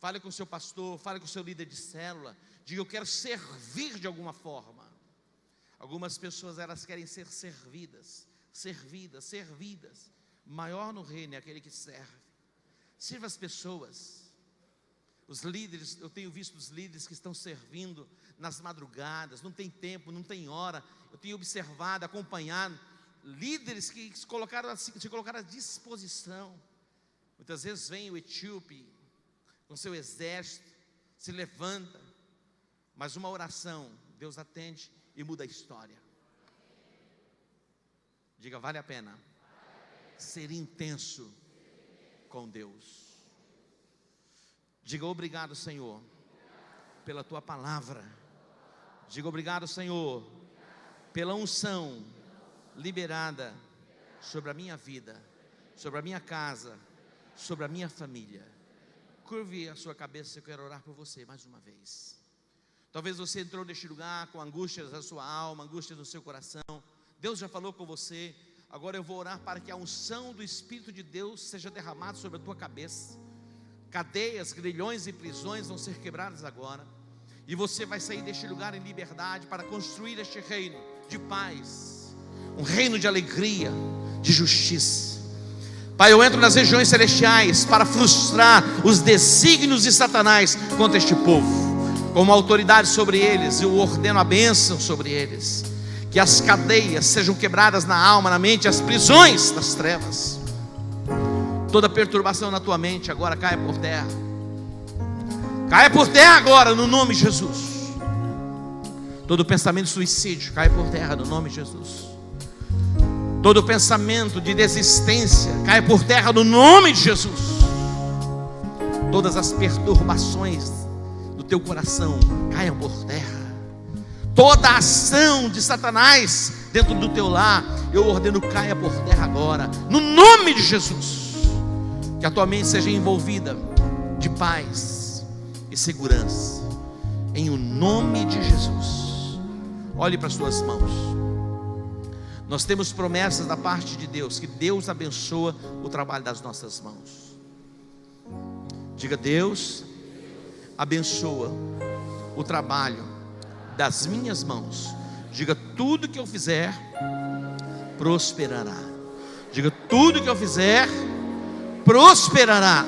Fale com o seu pastor, fale com o seu líder de célula. Diga: eu quero servir de alguma forma. Algumas pessoas, elas querem ser servidas. Maior no reino é aquele que serve. Sirva as pessoas. Os líderes, eu tenho visto os líderes que estão servindo nas madrugadas, não tem tempo, não tem hora. Eu tenho observado, acompanhado líderes que se colocaram à disposição. Muitas vezes vem o etíope com seu exército, se levanta, mas uma oração, Deus atende e muda a história. Diga: vale a pena ser intenso com Deus. Diga: obrigado, Senhor, pela tua palavra. Diga: obrigado, Senhor, pela unção liberada sobre a minha vida, sobre a minha casa, sobre a minha família. Curve a sua cabeça, eu quero orar por você mais uma vez. Talvez você entrou neste lugar com angústias na sua alma, angústias no seu coração. Deus já falou com você. Agora eu vou orar para que a unção do Espírito de Deus seja derramada sobre a tua cabeça. Cadeias, grilhões e prisões vão ser quebradas agora. E você vai sair deste lugar em liberdade para construir este reino de paz, um reino de alegria, de justiça. Pai, eu entro nas regiões celestiais para frustrar os desígnios de Satanás contra este povo. Com uma autoridade sobre eles, eu ordeno a bênção sobre eles. Que as cadeias sejam quebradas na alma, na mente, as prisões das trevas. Toda perturbação na tua mente agora caia por terra. Caia por terra agora, no nome de Jesus. Todo pensamento de suicídio caia por terra, no nome de Jesus. Todo pensamento de desistência caia por terra, no nome de Jesus. Todas as perturbações do teu coração caiam por terra. Toda a ação de Satanás dentro do teu lar, eu ordeno caia por terra agora, no nome de Jesus. Que a tua mente seja envolvida de paz e segurança, em o nome de Jesus. Olhe para as tuas mãos. Nós temos promessas da parte de Deus, que Deus abençoa o trabalho das nossas mãos. Diga: Deus abençoa o trabalho das minhas mãos. Diga: tudo que eu fizer prosperará. Diga: tudo que eu fizer prosperará.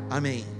Amém.